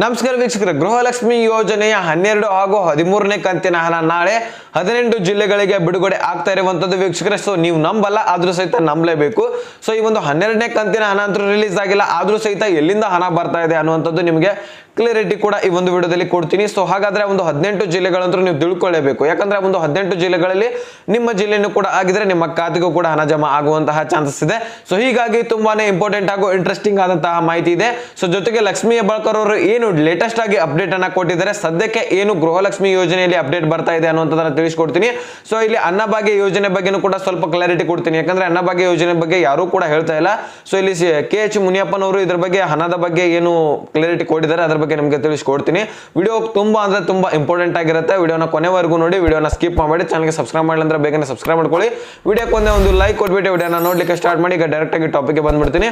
ನಮಸ್ಕಾರ ವೀಕ್ಷಕರೇ, ಗೃಹಲಕ್ಷ್ಮಿ ಯೋಜನೆಯ 12 ಹಾಗೂ 13ನೇ ಕಂತಿನ ಹಣ ನಾಳೆ 18 ಜಿಲ್ಲೆಗಳಿಗೆ ಬಿಡುಗಡೆ ಆಗ್ತಾ ಇರುವಂತದ್ದು ವೀಕ್ಷಕರೇ. ಸೊ ನೀವು ನಂಬಲ್ಲ, ಆದ್ರೂ ಸಹಿತ ನಂಬಲೇಬೇಕು. ಸೊ ಈ ಒಂದು 12ನೇ ಕಂತಿನ ಹಣ ಅಂತೂ ರಿಲೀಸ್ ಆಗಿಲ್ಲ, ಆದ್ರೂ ಸಹಿತ ಎಲ್ಲಿಂದ ಹಣ ಬರ್ತಾ ಇದೆ ಅನ್ನುವಂಥದ್ದು ನಿಮಗೆ ಕ್ಲಿಯರಿಟಿ ಕೂಡ ಈ ಒಂದು ವಿಡಿಯೋದಲ್ಲಿ ಕೊಡ್ತೀನಿ. ಸೊ ಹಾಗಾದ್ರೆ ಒಂದು 18 ಜಿಲ್ಲೆಗಳಂತೂ ನೀವು ತಿಳ್ಕೊಳ್ಳೇಬೇಕು. ಯಾಕಂದ್ರೆ ಒಂದು 18 ಜಿಲ್ಲೆಗಳಲ್ಲಿ ನಿಮ್ಮ ಜಿಲ್ಲೆನೂ ಕೂಡ ಆಗಿದ್ರೆ ನಿಮ್ಮ ಖಾತೆಗೂ ಕೂಡ ಹಣ ಜಮಾ ಆಗುವಂತಹ ಚಾನ್ಸಸ್ ಇದೆ. ಸೊ ಹೀಗಾಗಿ ತುಂಬಾನೇ ಇಂಪಾರ್ಟೆಂಟ್ ಹಾಗೂ ಇಂಟ್ರೆಸ್ಟಿಂಗ್ ಆದಂತಹ ಮಾಹಿತಿ ಇದೆ. ಸೊ ಜೊತೆಗೆ ಲಕ್ಷ್ಮೀ ಹೆಬ್ಬಾಳ್ಕರ್ ಅವರು ಏನು ಲೇಟೆಸ್ಟ್ ಆಗಿ ಅಪ್ಡೇಟ್ ಅನ್ನ ಕೊಟ್ಟಿದ್ದಾರೆ, ಸದ್ಯಕ್ಕೆ ಏನು ಗೃಹಲಕ್ಷ್ಮಿ ಯೋಜನೆಯಲ್ಲಿ ಅಪ್ಡೇಟ್ ಬರ್ತಾ ಇದೆ ಅನ್ನುವಂಥದ್ದನ್ನ ತಿಳಿಸ್ಕೊಡ್ತೀನಿ. ಸೊ ಇಲ್ಲಿ ಅನ್ನಭಾಗ್ಯ ಯೋಜನೆ ಬಗ್ಗೆನೂ ಕೂಡ ಸ್ವಲ್ಪ ಕ್ಲಾರಿಟಿ ಕೊಡ್ತೀನಿ. ಯಾಕಂದ್ರೆ ಅನ್ನಭಾಗ್ಯ ಯೋಜನೆ ಬಗ್ಗೆ ಯಾರು ಕೂಡ ಹೇಳ್ತಾ ಇಲ್ಲ. ಸೊ ಇಲ್ಲಿ KH ಮುನಿಯಪ್ಪನವರು ಇದ್ರ ಬಗ್ಗೆ ಹಣದ ಬಗ್ಗೆ ಏನು ಕ್ಲಾರಿಟಿ ಕೊಟ್ಟಿದ್ದಾರೆ ಅದರ ಬಗ್ಗೆ ನಿಮಗೆ ತಿಳಿಸ್ಕೊಡ್ತೀನಿ. ವಿಡಿಯೋ ತುಂಬಾ ಅಂದ್ರೆ ತುಂಬಾ ಇಂಪಾರ್ಟೆಂಟ್ ಆಗಿರುತ್ತೆ. ವಿಡಿಯೋನ ಕೊನೆವರೆಗೂ ನೋಡಿ, ವಿಡಿಯೋನ ಸ್ಕಿಪ್ ಮಾಡಬೇಡಿ. ಚಾನಲ್ಗೆ ಸಬ್ಸ್ಕ್ರೈಬ್ ಮಾಡಿಲ್ಲ ಅಂದ್ರೆ ಬೇಗನೆ ಸಬ್ಸ್ಕ್ರೈಬ್ ಮಾಡ್ಕೊಳ್ಳಿ. ವಿಡಿಯೋಕ್ಕೆ ಒಂದು ಲೈಕ್ ಕೊಟ್ಬಿಟ್ಟು ವಿಡಿಯೋನ ನೋಡ್ಲಿಕ್ಕೆ ಸ್ಟಾರ್ಟ್ ಮಾಡಿ. ಈಗ ಡೈರೆಕ್ಟ್ ಆಗಿ ಟಾಪಿಕ್ಗೆ ಬಂದ್ಬಿಡ್ತೀನಿ.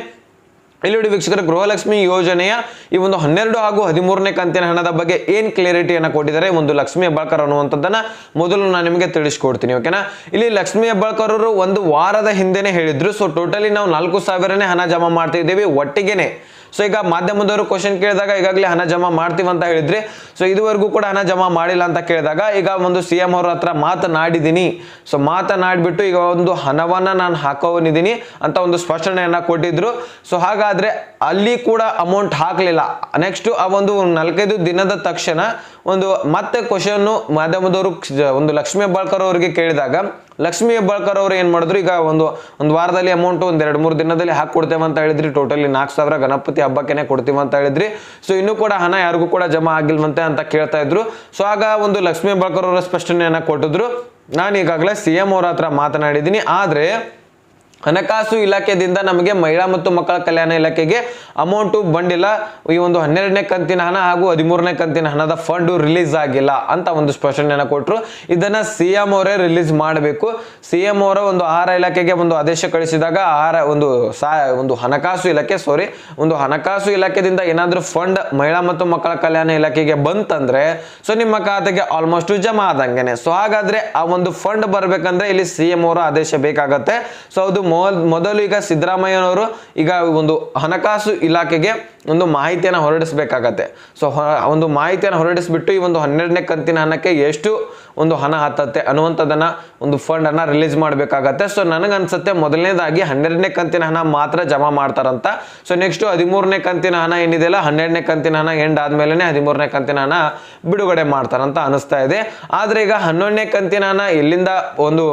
ಇಲ್ಲಿ ನೋಡಿ ವೀಕ್ಷಕರು, ಗೃಹಲಕ್ಷ್ಮಿ ಯೋಜನೆಯ ಈ ಒಂದು 12 ಹಾಗೂ 13ನೇ ಕಂತಿನ ಹಣದ ಬಗ್ಗೆ ಏನ್ ಕ್ಲಿಯರಿಟಿಯನ್ನ ಕೊಟ್ಟಿದ್ದಾರೆ ಒಂದು ಲಕ್ಷ್ಮೀ ಹೆಬ್ಬಾಳ್ಕರ್ ಅನ್ನುವಂಥದ್ದನ್ನ ಮೊದಲು ನಾನು ನಿಮಗೆ ತಿಳಿಸ್ಕೊಡ್ತೀನಿ. ಓಕೆನಾ. ಇಲ್ಲಿ ಲಕ್ಷ್ಮೀ ಹೆಬ್ಬಾಳ್ಕರ್ ಅವರು ಒಂದು ವಾರದ ಹಿಂದೆನೆ ಹೇಳಿದ್ರು. ಸೊ ಟೋಟಲಿ ನಾವು 4,000ನೇ ಹಣ ಜಮಾ ಮಾಡ್ತಿದ್ದೀವಿ ಒಟ್ಟಿಗೆನೆ. ಸೊ ಈಗ ಮಾಧ್ಯಮದವರು ಕ್ವಶನ್ ಕೇಳಿದಾಗ ಈಗಾಗಲೇ ಹಣ ಜಮಾ ಮಾಡ್ತೀವಿ ಅಂತ ಹೇಳಿದ್ರಿ. ಸೊ ಇದುವರೆಗೂ ಕೂಡ ಹಣ ಜಮಾ ಮಾಡಿಲ್ಲ ಅಂತ ಕೇಳಿದಾಗ ಈಗ ಒಂದು CM ಅವ್ರ ಹತ್ರ ಮಾತನಾಡಿದ್ದೀನಿ. ಸೊ ಮಾತನಾಡ್ಬಿಟ್ಟು ಈಗ ಒಂದು ಹಣವನ್ನ ನಾನು ಹಾಕೋನಿದ್ದೀನಿ ಅಂತ ಒಂದು ಸ್ಪಷ್ಟನೆಯನ್ನ ಕೊಟ್ಟಿದ್ರು. ಸೊ ಹಾಗಾದ್ರೆ ಅಲ್ಲಿ ಕೂಡ ಅಮೌಂಟ್ ಹಾಕ್ಲಿಲ್ಲ. ನೆಕ್ಸ್ಟ್ ಆ ಒಂದು 4-5 ದಿನದ ತಕ್ಷಣ ಒಂದು ಮತ್ತೆ ಕ್ವಶನ್ ಮಾಧ್ಯಮದವರು ಒಂದು ಲಕ್ಷ್ಮೀ ಹೆಬ್ಬಾಳ್ಕರ್ ಅವರಿಗೆ ಕೇಳಿದಾಗ ಲಕ್ಷ್ಮೀ ಹೆಬ್ಬಾಳ್ಕರ್ ಅವರು ಏನ್ ಮಾಡಿದ್ರು, ಈಗ ಒಂದು ವಾರದಲ್ಲಿ ಅಮೌಂಟ್ ಒಂದ್ 2-3 ದಿನದಲ್ಲಿ ಹಾಕೊಡ್ತೇವೆ ಅಂತ ಹೇಳಿದ್ರಿ. ಟೋಟಲಿ 4,000 ಗಣಪತಿ ಹಬ್ಬಕ್ಕೆ ಕೊಡ್ತೀವಿ ಅಂತ ಹೇಳಿದ್ರಿ. ಸೊ ಇನ್ನೂ ಕೂಡ ಹಣ ಯಾರಿಗೂ ಕೂಡ ಜಮಾ ಆಗಿಲ್ವಂತೆ ಅಂತ ಕೇಳ್ತಾ ಇದ್ರು. ಸೊ ಆಗ ಒಂದು ಲಕ್ಷ್ಮೀ ಹೆಬ್ಬಾಳ್ಕರ್ ಅವರ ಸ್ಪಷ್ಟನೆಯನ್ನ ಕೊಟ್ಟಿದ್ರು. ನಾನು ಈಗಾಗಲೇ CM ಅವರ ಹತ್ರ ಮಾತನಾಡಿದ್ದೀನಿ, ಆದ್ರೆ ಹಣಕಾಸು ಇಲಾಖೆಯಿಂದ ನಮಗೆ ಮಹಿಳಾ ಮತ್ತು ಮಕ್ಕಳ ಕಲ್ಯಾಣ ಇಲಾಖೆಗೆ ಅಮೌಂಟ್ ಬಂದಿಲ್ಲ. ಈ ಒಂದು 12ನೇ ಕಂತಿನ ಹಣ ಹಾಗೂ 13ನೇ ಕಂತಿನ ಹಣದ ಫಂಡ್ ರಿಲೀಸ್ ಆಗಿಲ್ಲ ಅಂತ ಒಂದು ಸ್ಪಷ್ಟನೆಯನ್ನು ಕೊಟ್ಟರು. ಇದನ್ನ CM ಅವರೇ ರಿಲೀಸ್ ಮಾಡಬೇಕು. CM ಅವರ ಒಂದು ಆಹಾರ ಇಲಾಖೆಗೆ ಒಂದು ಆದೇಶ ಕಳಿಸಿದಾಗ ಒಂದು ಹಣಕಾಸು ಇಲಾಖೆದಿಂದ ಏನಾದ್ರೂ ಫಂಡ್ ಮಹಿಳಾ ಮತ್ತು ಮಕ್ಕಳ ಕಲ್ಯಾಣ ಇಲಾಖೆಗೆ ಬಂತಂದ್ರೆ ಸೊ ನಿಮ್ಮ ಖಾತೆಗೆ ಆಲ್ಮೋಸ್ಟ್ ಜಮಾ ಆದಂಗೆನೆ. ಸೊ ಹಾಗಾದ್ರೆ ಆ ಒಂದು ಫಂಡ್ ಬರ್ಬೇಕಂದ್ರೆ ಇಲ್ಲಿ CM ಅವರ ಆದೇಶ ಬೇಕಾಗತ್ತೆ. ಸೊ ಅದು ಮೊದಲು ಈಗ ಸಿದ್ದರಾಮಯ್ಯನವರು ಈಗ ಒಂದು ಹಣಕಾಸು ಇಲಾಖೆಗೆ ಒಂದು ಮಾಹಿತಿಯನ್ನು ಹೊರಡಿಸಬೇಕಾಗತ್ತೆ. ಸೊ ಒಂದು ಮಾಹಿತಿಯನ್ನು ಹೊರಡಿಸ್ಬಿಟ್ಟು ಈ ಒಂದು 12ನೇ ಕಂತಿನ ಹಣಕ್ಕೆ ಎಷ್ಟು ಒಂದು ಹಣ ಹತ್ತತ್ತೆ ಅನ್ನುವಂಥದ್ದನ್ನ ಒಂದು ಫಂಡ್ ಅನ್ನ ರಿಲೀಸ್ ಮಾಡಬೇಕಾಗತ್ತೆ. ಸೊ ನನಗನ್ಸುತ್ತೆ ಮೊದಲನೇದಾಗಿ 12ನೇ ಕಂತಿನ ಹಣ ಮಾತ್ರ ಜಮಾ ಮಾಡ್ತಾರಂತ. ಸೊ ನೆಕ್ಸ್ಟ್ 13ನೇ ಕಂತಿನ ಹಣ ಏನಿದೆಯಲ್ಲ, 12ನೇ ಕಂತಿನ ಹಣ ಎಂಡ್ ಆದ್ಮೇಲೆ 13ನೇ ಕಂತಿನ ಹಣ ಬಿಡುಗಡೆ ಮಾಡ್ತಾರಂತ ಅನಿಸ್ತಾ ಇದೆ. ಆದ್ರೆ ಈಗ 11ನೇ ಕಂತಿನ ಹಣ ಎಲ್ಲಿಂದ ಒಂದು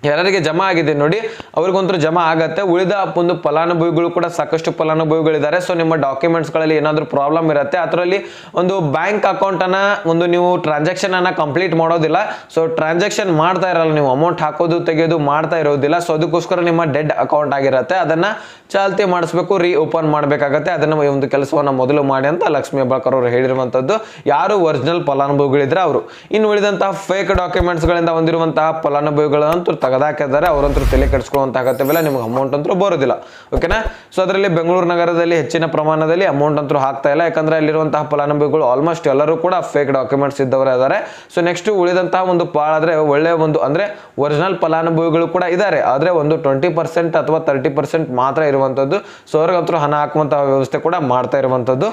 ಯಾರಿಗೆ ಜಮಾ ಆಗಿದೆ ನೋಡಿ, ಅವ್ರಿಗಂತೂ ಜಮಾ ಆಗತ್ತೆ. ಉಳಿದ ಒಂದು ಫಲಾನುಭವಿಗಳು ಕೂಡ ಸಾಕಷ್ಟು ಫಲಾನುಭವಿಗಳಿದ್ದಾರೆ. ಸೊ ನಿಮ್ಮ ಡಾಕ್ಯುಮೆಂಟ್ಸ್ ಗಳಲ್ಲಿ ಏನಾದ್ರೂ ಪ್ರಾಬ್ಲಮ್ ಇರುತ್ತೆ, ಅದರಲ್ಲಿ ಒಂದು ಬ್ಯಾಂಕ್ ಅಕೌಂಟ್ ಅನ್ನ ಒಂದು ನೀವು ಟ್ರಾನ್ಸಾಕ್ಷನ್ ಅನ್ನ ಕಂಪ್ಲೀಟ್ ಮಾಡೋದಿಲ್ಲ. ಸೊ ಟ್ರಾನ್ಸಾಕ್ಷನ್ ಮಾಡ್ತಾ ಇರಲ್ಲ, ನೀವು ಅಮೌಂಟ್ ಹಾಕೋದು ತೆಗೆಯೋದು ಮಾಡ್ತಾ ಇರೋದಿಲ್ಲ. ಸೊ ಅದಕ್ಕೋಸ್ಕರ ನಿಮ್ಮ ಡೆಡ್ ಅಕೌಂಟ್ ಆಗಿರುತ್ತೆ, ಅದನ್ನ ಚಾಲ್ತಿ ಮಾಡಿಸ್ಬೇಕು, ರೀ ಓಪನ್ ಮಾಡಬೇಕಾಗತ್ತೆ. ಅದನ್ನ ಒಂದು ಕೆಲಸವನ್ನ ಮೊದಲು ಮಾಡಿ ಅಂತ ಲಕ್ಷ್ಮೀ ಹೆಬ್ಬಾಳ್ಕರ್ ಅವರು ಹೇಳಿರುವಂತದ್ದು. ಯಾರು ಒರಿಜಿನಲ್ ಫಲಾನುಭವಿಗಳಿದ್ರೆ ಅವರು. ಇನ್ನು ಉಳಿದಂತಹ ಫೇಕ್ ಡಾಕ್ಯುಮೆಂಟ್ಸ್ ಗಳಿಂದ ಹೊಂದಿರುವಂತಹ ಫಲಾನುಭವಿಗಳಂತೂ ತೆಗೆದಾಕಿದ್ದಾರೆ, ಅವರಂತೂ ತಲೆ ಕೆಡಿಸ್ಕೊಳ್ಳುವಂತ ಅಗತ್ಯವಿಲ್ಲ, ನಿಮ್ಗೆ ಅಮೌಂಟ್ ಅಂತೂ ಬರೋದಿಲ್ಲ. ಓಕೆನಾ. ಸೊ ಅದರಲ್ಲಿ ಬೆಂಗಳೂರು ನಗರದಲ್ಲಿ ಹೆಚ್ಚಿನ ಪ್ರಮಾಣದಲ್ಲಿ ಅಮೌಂಟ್ ಅಂತೂ ಹಾಕ್ತಾ ಇಲ್ಲ. ಯಾಕಂದ್ರೆ ಅಲ್ಲಿರುವಂತಹ ಫಲಾನುಭವಿಗಳು ಆಲ್ಮೋಸ್ಟ್ ಎಲ್ಲರೂ ಕೂಡ ಫೇಕ್ ಡಾಕ್ಯುಮೆಂಟ್ಸ್ ಇದ್ದವರು ಇದ್ದಾರೆ. ಸೊ ನೆಕ್ಸ್ಟ್ ಉಳಿದಂತಹ ಒಂದು ಪಾಳಾದ್ರೆ ಒಳ್ಳೆ ಒಂದು ಅಂದ್ರೆ ಒರಿಜಿನಲ್ ಫಲಾನುಭವಿಗಳು ಕೂಡ ಇದ್ದಾರೆ, ಆದ್ರೆ ಒಂದು 20% ಅಥವಾ 30% ಮಾತ್ರ ಇರುವಂತದ್ದು. ಸೊ ಅವ್ರಿಗಂತೂ ಹಣ ಹಾಕುವಂತಹ ವ್ಯವಸ್ಥೆ ಕೂಡ ಮಾಡ್ತಾ ಇರುವಂತದ್ದು.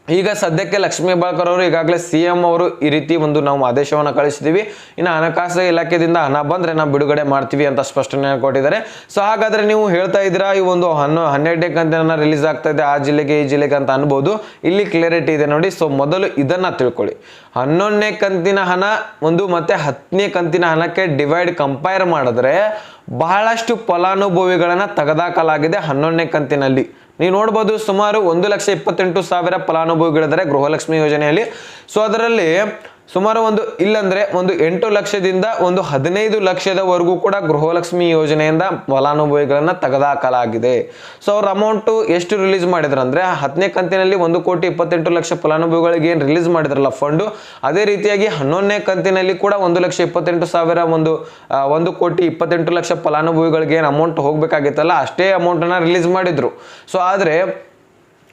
ಈಗ ಸದ್ಯಕ್ಕೆ ಲಕ್ಷ್ಮೀ ಹೆಬ್ಬಾಳ್ಕರ್ ಅವರು ಈಗಾಗಲೇ CM ಅವರು ಈ ರೀತಿ ಒಂದು ನಾವು ಆದೇಶವನ್ನು ಕಳಿಸಿದೀವಿ, ಇನ್ನು ಹಣಕಾಸು ಇಲಾಖೆಯಿಂದ ಹಣ ಬಂದ್ರೆ ನಾವು ಬಿಡುಗಡೆ ಮಾಡ್ತೀವಿ ಅಂತ ಸ್ಪಷ್ಟನೆ ಕೊಟ್ಟಿದ್ದಾರೆ. ಸೊ ಹಾಗಾದ್ರೆ ನೀವು ಹೇಳ್ತಾ ಇದ್ದೀರಾ ಈ ಒಂದು 12ನೇ ಕಂತಿನ ರಿಲೀಸ್ ಆಗ್ತಾ ಇದೆ ಆ ಜಿಲ್ಲೆಗೆ ಈ ಜಿಲ್ಲೆಗೆ ಅಂತ ಅನ್ಬೋದು. ಇಲ್ಲಿ ಕ್ಲಿಯರಿಟಿ ಇದೆ ನೋಡಿ. ಸೊ ಮೊದಲು ಇದನ್ನ ತಿಳ್ಕೊಳ್ಳಿ, 11ನೇ ಕಂತಿನ ಹಣ ಒಂದು ಮತ್ತೆ 10ನೇ ಕಂತಿನ ಹಣಕ್ಕೆ ಕಂಪೇರ್ ಮಾಡಿದ್ರೆ ಬಹಳಷ್ಟು ಫಲಾನುಭವಿಗಳನ್ನ ತೆಗೆದಾಕಲಾಗಿದೆ 11ನೇ ಕಂತಿನಲ್ಲಿ. ನೀವು ನೋಡ್ಬೋದು ಸುಮಾರು 1,28,000 ಫಲಾನುಭವಿಗಳಿದ್ದಾರೆ ಗೃಹಲಕ್ಷ್ಮಿ ಯೋಜನೆಯಲ್ಲಿ. ಸೊ ಅದರಲ್ಲಿ ಸುಮಾರು ಇಲ್ಲಂದ್ರೆ 8 ಲಕ್ಷದಿಂದ 15 ಲಕ್ಷದವರೆಗೂ ಕೂಡ ಗೃಹಲಕ್ಷ್ಮಿ ಯೋಜನೆಯಿಂದ ಫಲಾನುಭವಿಗಳನ್ನ ತೆಗೆದಾಕಲಾಗಿದೆ. ಸೊ ಅವ್ರ ಅಮೌಂಟ್ ಎಷ್ಟು ರಿಲೀಸ್ ಮಾಡಿದ್ರು ಅಂದ್ರೆ 10ನೇ ಕಂತಿನಲ್ಲಿ 1,28,00,000 ಫಲಾನುಭವಿಗಳಿಗೆ ಏನ್ ರಿಲೀಸ್ ಮಾಡಿದ್ರಲ್ಲ ಫಂಡ್, ಅದೇ ರೀತಿಯಾಗಿ 11ನೇ ಕಂತಿನಲ್ಲಿ ಕೂಡ 1,28,000 1,28,00,000 ಫಲಾನುಭವಿಗಳಿಗೆ ಏನ್ ಅಮೌಂಟ್ ಹೋಗ್ಬೇಕಾಗಿತ್ತಲ್ಲ ಅಷ್ಟೇ ಅಮೌಂಟ್ ಅನ್ನ ರಿಲೀಸ್ ಮಾಡಿದ್ರು. ಸೊ ಆದ್ರೆ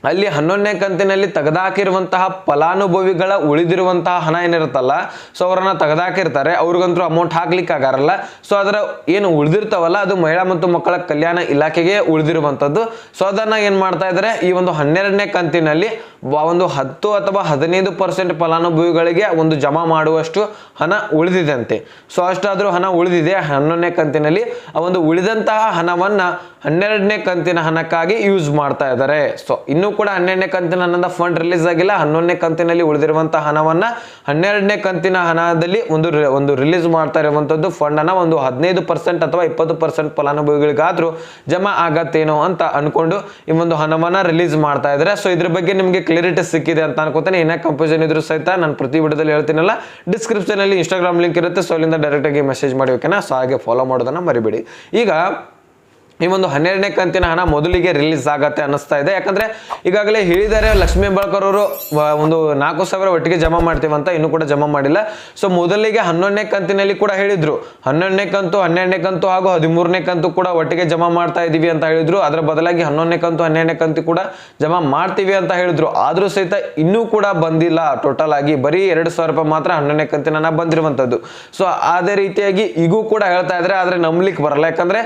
ಅಲ್ಲಿ 11ನೇ ಕಂತಿನಲ್ಲಿ ತೆಗೆದಾಕಿರುವಂತಹ ಫಲಾನುಭವಿಗಳ ಉಳಿದಿರುವಂತಹ ಹಣ ಏನಿರುತ್ತಲ್ಲ, ಸೊ ಅವರನ್ನ ತೆಗೆದಾಕಿರ್ತಾರೆ, ಅವ್ರಿಗಂತೂ ಅಮೌಂಟ್ ಹಾಕ್ಲಿಕ್ಕೆ ಆಗಾರಲ್ಲ. ಸೊ ಅದರ ಏನು ಉಳಿದಿರ್ತಾವಲ್ಲ ಅದು ಮಹಿಳಾ ಮತ್ತು ಮಕ್ಕಳ ಕಲ್ಯಾಣ ಇಲಾಖೆಗೆ ಉಳಿದಿರುವಂಥದ್ದು. ಸೊ ಅದನ್ನ ಏನ್ ಮಾಡ್ತಾ ಇದ್ದಾರೆ, ಈ ಒಂದು 12ನೇ ಕಂತಿನಲ್ಲಿ ಒಂದು 10 ಅಥವಾ 15% ಫಲಾನುಭವಿಗಳಿಗೆ ಒಂದು ಜಮಾ ಮಾಡುವಷ್ಟು ಹಣ ಉಳಿದಿದೆ. ಸೊ ಅಷ್ಟಾದ್ರೂ ಹಣ ಉಳಿದಿದೆ 11ನೇ ಕಂತಿನಲ್ಲಿ. ಆ ಒಂದು ಉಳಿದಂತಹ ಹಣವನ್ನ 12ನೇ ಕಂತಿನ ಹಣಕ್ಕಾಗಿ ಯೂಸ್ ಮಾಡ್ತಾ ಇದ್ದಾರೆ. ಸೊ ಇನ್ನೂ ಕೂಡ 12ನೇ ಕಂತಿನ ಹಣದ ಫಂಡ್ ರಿಲೀಸ್ ಆಗಿಲ್ಲ. 11ನೇ ಕಂತಿನಲ್ಲಿ ಉಳಿದಿರುವಂತಹ ಹಣವನ್ನ 12ನೇ ಕಂತಿನ ಹಣದಲ್ಲಿ ಒಂದು ರಿಲೀಸ್ ಮಾಡ್ತಾ ಇರುವಂತದ್ದು ಫಂಡ್ ಅನ್ನ ಒಂದು 15% ಅಥವಾ 20% ಫಲಾನುಭವಿಗಳಿಗಾದ್ರೂ ಜಮಾ ಆಗತ್ತೇನೋ ಅಂತ ಅನ್ಕೊಂಡು ಈ ಒಂದು ಹಣವನ್ನ ರಿಲೀಸ್ ಮಾಡ್ತಾ ಇದ್ದಾರೆ. ಸೊ ಇದ್ರ ಬಗ್ಗೆ ನಿಮಗೆ ಕ್ಲಿಯರಿಟಿ ಸಿಕ್ಕಿದೆ ಅಂತ ಅನ್ಕೋತೇನೆ. ಏನೇ ಕನ್ಫ್ಯೂಷನ್ ಇದ್ರೂ ಸಹಿತ ನಾನು ಪ್ರತಿ ವಿಡಿಯೋದಲ್ಲಿ ಹೇಳ್ತೀನಲ್ಲ, ಡಿಸ್ಕ್ರಿಪ್ಷನ್ ಅಲ್ಲಿ ಇನ್ಸ್ಟಾಗ್ರಾಮ್ ಲಿಂಕ್ ಇರುತ್ತೆ. ಸೊ ಅಲ್ಲಿಂದ ಡೈರೆಕ್ಟ್ ಆಗಿ ಮೆಸೇಜ್ ಮಾಡಿ, ಓಕೆನಾ. ಸೊ ಹಾಗೆ ಫಾಲೋ ಮಾಡೋದನ್ನ ಮರಿಬೇಡಿ. ಈಗ ಈ ಒಂದು 12ನೇ ಕಂತಿನ ಹಣ ಮೊದಲಿಗೆ ರಿಲೀಸ್ ಆಗತ್ತೆ ಅನ್ನಿಸ್ತಾ ಇದೆ. ಯಾಕಂದ್ರೆ ಈಗಾಗಲೇ ಹೇಳಿದ್ದಾರೆ ಲಕ್ಷ್ಮೀ ಹೆಬ್ಬಾಳ್ಕರ್ ಅವರು ಒಂದು 4,000 ಒಟ್ಟಿಗೆ ಜಮಾ ಮಾಡ್ತೀವಂತ, ಇನ್ನೂ ಕೂಡ ಜಮಾ ಮಾಡಿಲ್ಲ. ಸೊ ಮೊದಲಿಗೆ 11ನೇ ಕಂತಿನಲ್ಲಿ ಕೂಡ ಹೇಳಿದ್ರು 11ನೇ ಕಂತು 12ನೇ ಕಂತು ಹಾಗೂ 13ನೇ ಕಂತು ಕೂಡ ಒಟ್ಟಿಗೆ ಜಮಾ ಮಾಡ್ತಾ ಇದೀವಿ ಅಂತ ಹೇಳಿದ್ರು. ಅದರ ಬದಲಾಗಿ 11ನೇ ಕಂತು 12ನೇ ಕಂತು ಕೂಡ ಜಮಾ ಮಾಡ್ತೀವಿ ಅಂತ ಹೇಳಿದ್ರು. ಆದ್ರೂ ಸಹಿತ ಇನ್ನೂ ಕೂಡ ಬಂದಿಲ್ಲ. ಟೋಟಲ್ ಆಗಿ ಬರೀ 2,000 ರೂಪಾಯಿ ಮಾತ್ರ 11ನೇ ಕಂತಿನ ಹಣ ಬಂದಿರುವಂತದ್ದು. ಸೊ ಅದೇ ರೀತಿಯಾಗಿ ಈಗೂ ಕೂಡ ಹೇಳ್ತಾ ಇದ್ರೆ, ಆದ್ರೆ ನಂಬಲಿಕ್ಕೆ ಬರಲ್ಲ. ಯಾಕಂದ್ರೆ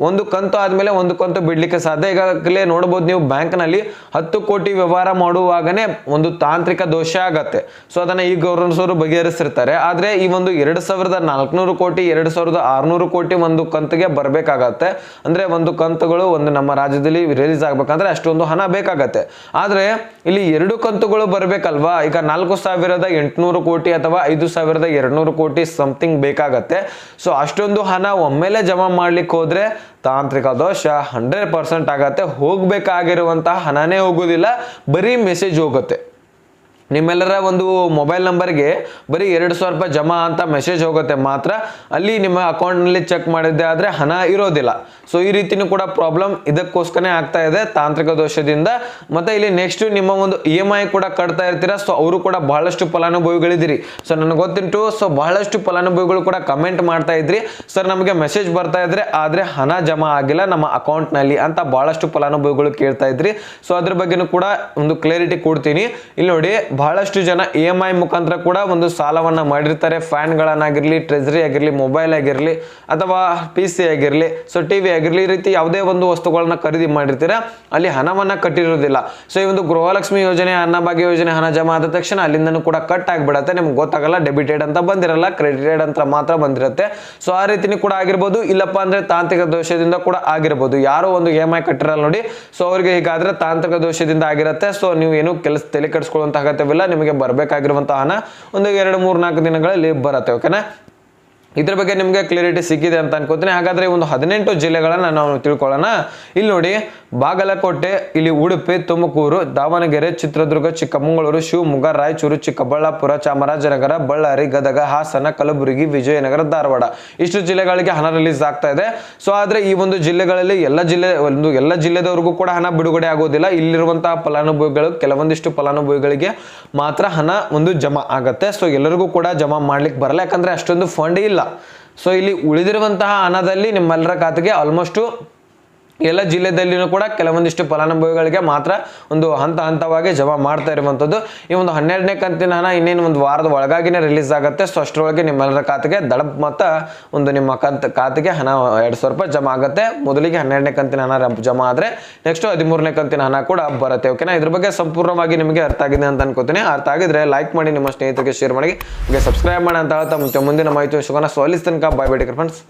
ಒಂದು ಕಂತು ಆದ್ಮೇಲೆ ಒಂದು ಕಂತು ಬಿಡ್ಲಿಕ್ಕೆ ಸಾಧ್ಯ. ಈಗಾಗಲೇ ನೋಡಬಹುದು ನೀವು ಬ್ಯಾಂಕ್ ನಲ್ಲಿ 10 ಕೋಟಿ ವ್ಯವಹಾರ ಮಾಡುವಾಗನೇ ಒಂದು ತಾಂತ್ರಿಕ ದೋಷ ಆಗತ್ತೆ. ಸೊ ಅದನ್ನ ಈ ಗವರ್ನರ್ಸ್ ಬಗೆಹರಿಸಿರ್ತಾರೆ. ಆದ್ರೆ ಈ ಒಂದು 2,400 ಕೋಟಿ 2,600 ಕೋಟಿ ಒಂದು ಕಂತಿಗೆ ಬರ್ಬೇಕಾಗತ್ತೆ. ಅಂದ್ರೆ ಒಂದು ಕಂತುಗಳು ಒಂದು ನಮ್ಮ ರಾಜ್ಯದಲ್ಲಿ ರಿಲೀಸ್ ಆಗ್ಬೇಕಂದ್ರೆ ಅಷ್ಟೊಂದು ಹಣ ಬೇಕಾಗತ್ತೆ. ಆದ್ರೆ ಇಲ್ಲಿ 2 ಕಂತುಗಳು ಬರ್ಬೇಕಲ್ವಾ. ಈಗ 4,800 ಕೋಟಿ ಅಥವಾ 5,200 ಕೋಟಿ ಸಮಥಿಂಗ್ ಬೇಕಾಗತ್ತೆ. ಸೊ ಅಷ್ಟೊಂದು ಹಣ ಒಮ್ಮೆಲೆ ಜಮಾ ಮಾಡ್ಲಿಕ್ಕೆ ಹೋದ್ರೆ ತಾಂತ್ರಿಕ ದೋಷ 100% ಆಗತ್ತೆ. ಹೋಗ್ಬೇಕಾಗಿರುವಂತಹ ಹಣನೇ ಹೋಗುದಿಲ್ಲ, ಬರೀ ಮೆಸೇಜ್ ಹೋಗುತ್ತೆ. ನಿಮ್ಮೆಲ್ಲರ ಒಂದು ಮೊಬೈಲ್ ನಂಬರ್ಗೆ ಬರೀ 2,000 ರೂಪಾಯಿ ಜಮಾ ಅಂತ ಮೆಸೇಜ್ ಹೋಗುತ್ತೆ ಮಾತ್ರ. ಅಲ್ಲಿ ನಿಮ್ಮ ಅಕೌಂಟ್ನಲ್ಲಿ ಚೆಕ್ ಮಾಡಿದ್ದೆ ಆದರೆ ಹಣ ಇರೋದಿಲ್ಲ. ಸೊ ಈ ರೀತಿನೂ ಕೂಡ ಪ್ರಾಬ್ಲಮ್ ಇದಕ್ಕೋಸ್ಕರನೇ ಆಗ್ತಾ ಇದೆ, ತಾಂತ್ರಿಕ ದೋಷದಿಂದ. ಮತ್ತೆ ಇಲ್ಲಿ ನೆಕ್ಸ್ಟ್ ನಿಮ್ಮ ಒಂದು EMI ಕೂಡ ಕಟ್ತಾ ಇರ್ತೀರಾ. ಸೊ ಅವರು ಕೂಡ ಬಹಳಷ್ಟು ಫಲಾನುಭವಿಗಳಿದ್ದೀರಿ. ಸೊ ನನಗೆ ಗೊತ್ತುಂಟು. ಸೊ ಬಹಳಷ್ಟು ಫಲಾನುಭವಿಗಳು ಕೂಡ ಕಮೆಂಟ್ ಮಾಡ್ತಾ ಇದ್ರಿ, ಸರ್ ನಮಗೆ ಮೆಸೇಜ್ ಬರ್ತಾ ಇದ್ರೆ ಆದ್ರೆ ಹಣ ಜಮಾ ಆಗಿಲ್ಲ ನಮ್ಮ ಅಕೌಂಟ್ನಲ್ಲಿ ಅಂತ ಬಹಳಷ್ಟು ಫಲಾನುಭವಿಗಳು ಕೇಳ್ತಾ ಇದ್ರಿ. ಸೊ ಅದ್ರ ಬಗ್ಗೆನೂ ಕೂಡ ಒಂದು ಕ್ಲಾರಿಟಿ ಕೊಡ್ತೀನಿ. ಇಲ್ಲಿ ನೋಡಿ, ಬಹಳಷ್ಟು ಜನ EMI ಮುಖಾಂತರ ಕೂಡ ಒಂದು ಸಾಲವನ್ನ ಮಾಡಿರ್ತಾರೆ. ಫ್ಯಾನ್ಗಳನ್ನಾಗಿರ್ಲಿ, ಟ್ರೆಜರಿ ಆಗಿರ್ಲಿ, ಮೊಬೈಲ್ ಆಗಿರ್ಲಿ ಅಥವಾ PC ಆಗಿರ್ಲಿ, ಸೊ TV ಆಗಿರ್ಲಿ, ಈ ರೀತಿ ಯಾವುದೇ ಒಂದು ವಸ್ತುಗಳನ್ನ ಖರೀದಿ ಮಾಡಿರ್ತೀರಾ, ಅಲ್ಲಿ ಹಣವನ್ನ ಕಟ್ಟಿರೋದಿಲ್ಲ. ಸೊ ಈ ಒಂದು ಗೃಹಲಕ್ಷ್ಮಿ ಯೋಜನೆ, ಅನ್ನಭಾಗ್ಯ ಯೋಜನೆ ಹಣ ಜಮಾ ಆದ ತಕ್ಷಣ ಅಲ್ಲಿಂದನೂ ಕೂಡ ಕಟ್ ಆಗಿಬಿಡತ್ತೆ. ನಿಮ್ಗೆ ಗೊತ್ತಾಗಲ್ಲ, ಡೆಬಿಟೆಡ್ ಅಂತ ಬಂದಿರಲ್ಲ, ಕ್ರೆಡಿಟೆಡ್ ಅಂತ ಮಾತ್ರ ಬಂದಿರುತ್ತೆ. ಸೊ ಆ ರೀತಿನೂ ಕೂಡ ಆಗಿರ್ಬೋದು. ಇಲ್ಲಪ್ಪ ಅಂದ್ರೆ ತಾಂತ್ರಿಕ ದೋಷದಿಂದ ಕೂಡ ಆಗಿರ್ಬೋದು. ಯಾರೋ ಒಂದು EMI ಕಟ್ಟಿರಲ್ಲ ನೋಡಿ, ಸೊ ಅವ್ರಿಗೆ ಹೀಗಾದ್ರೆ ತಾಂತ್ರಿಕ ದೋಷದಿಂದ ಆಗಿರುತ್ತೆ. ಸೊ ನೀವು ಏನು ತಲೆ ಕೆಡಿಸ್ಕೊಳ್ಳುವಂತ ಅಗತ್ಯವಿಲ್ಲ. ನಿಮಗೆ ಬರಬೇಕಾಗಿರುವಂತಹ ಹಣ ಒಂದು 2-3-4 ದಿನಗಳಲ್ಲಿ ಬರುತ್ತೆ. ಓಕೆನಾ. ಇದ್ರ ಬಗ್ಗೆ ನಿಮಗೆ ಕ್ಲಿಯರಿಟಿ ಸಿಕ್ಕಿದೆ ಅಂತ ಅನ್ಕೋತೀನಿ. ಹಾಗಾದ್ರೆ ಒಂದು 18 ಜಿಲ್ಲೆಗಳನ್ನ ನಾವು ತಿಳ್ಕೊಳ್ಳೋಣ. ಇಲ್ಲಿ ನೋಡಿ, ಬಾಗಲಕೋಟೆ, ಇಲ್ಲಿ ಉಡುಪಿ, ತುಮಕೂರು, ದಾವಣಗೆರೆ, ಚಿತ್ರದುರ್ಗ, ಚಿಕ್ಕಮಗಳೂರು, ಶಿವಮೊಗ್ಗ, ರಾಯಚೂರು, ಚಿಕ್ಕಬಳ್ಳಾಪುರ, ಚಾಮರಾಜನಗರ, ಬಳ್ಳಾರಿ, ಗದಗ, ಹಾಸನ, ಕಲಬುರಗಿ, ವಿಜಯನಗರ, ಧಾರವಾಡ, ಇಷ್ಟು ಜಿಲ್ಲೆಗಳಿಗೆ ಹಣ ರಿಲೀಸ್ ಆಗ್ತಾ ಇದೆ. ಸೊ ಆದ್ರೆ ಈ ಒಂದು ಜಿಲ್ಲೆಗಳಲ್ಲಿ ಎಲ್ಲ ಜಿಲ್ಲೆದವರೆಗೂ ಕೂಡ ಹಣ ಬಿಡುಗಡೆ ಆಗೋದಿಲ್ಲ. ಇಲ್ಲಿರುವಂತಹ ಫಲಾನುಭವಿಗಳು, ಕೆಲವೊಂದಿಷ್ಟು ಫಲಾನುಭವಿಗಳಿಗೆ ಮಾತ್ರ ಹಣ ಒಂದು ಜಮಾ ಆಗತ್ತೆ. ಸೊ ಎಲ್ಲರಿಗೂ ಕೂಡ ಜಮಾ ಮಾಡ್ಲಿಕ್ಕೆ ಬರಲ್ಲ, ಯಾಕಂದ್ರೆ ಅಷ್ಟೊಂದು ಫಂಡ್ ಇಲ್ಲ. ಸೊ ಇಲ್ಲಿ ಉಳಿದಿರುವಂತಹ ಹಣದಲ್ಲಿ ನಿಮ್ಮೆಲ್ಲರ ಖಾತೆಗೆ ಆಲ್ಮೋಸ್ಟ್ ಎಲ್ಲ ಜಿಲ್ಲೆದಲ್ಲಿನೂ ಕೂಡ ಕೆಲವೊಂದಿಷ್ಟು ಫಲಾನುಭವಿಗಳಿಗೆ ಮಾತ್ರ ಒಂದು ಹಂತವಾಗಿ ಜಮಾ ಮಾಡ್ತಾ ಇರುವಂಥದ್ದು. ಈ ಒಂದು 12ನೇ ಕಂತಿನ ಹಣ ಇನ್ನೇನು ಒಂದು ವಾರದ ಒಳಗಾಗಿನೇ ರಿಲೀಸ್ ಆಗುತ್ತೆ. ಸೊ ಅಷ್ಟರೊಳಗೆ ನಿಮ್ಮೆಲ್ಲರ ಖಾತೆಗೆ ದಡಪ್ ಮತ್ತ ಒಂದು ನಿಮ್ಮ ಖಾತೆಗೆ ಹಣ 2,000 ರೂಪಾಯಿ ಜಮಾ ಆಗುತ್ತೆ. ಮೊದಲಿಗೆ 12ನೇ ಕಂತಿನ ಹಣ ಜಮಾ ಆದ್ರೆ ನೆಕ್ಸ್ಟ್ 13ನೇ ಕಂತಿನ ಹಣ ಕೂಡ ಬರುತ್ತೆ. ಓಕೆನಾ. ಇದ್ರ ಬಗ್ಗೆ ಸಂಪೂರ್ಣವಾಗಿ ನಿಮಗೆ ಅರ್ಥ ಆಗಿದೆ ಅಂತ ಅನ್ಕೋತೀನಿ. ಅರ್ಥ ಆಗಿದ್ರೆ ಲೈಕ್ ಮಾಡಿ, ನಿಮ್ಮ ಸ್ನೇಹಿತರಿಗೆ ಶೇರ್ ಮಾಡಿ, ಸಬ್ಸ್ಕ್ರೈಬ್ ಮಾಡಿ ಅಂತ ಹೇಳ್ತಾ ಮುಂದಿನ ಮಾಹಿತಿ ಸಿಗೋಣ. ಸೊ ಅಲ್ಲಿ ತನಕ ಬಾಯ್ ಬಾಯ್ ಫ್ರೆಂಡ್ಸ್.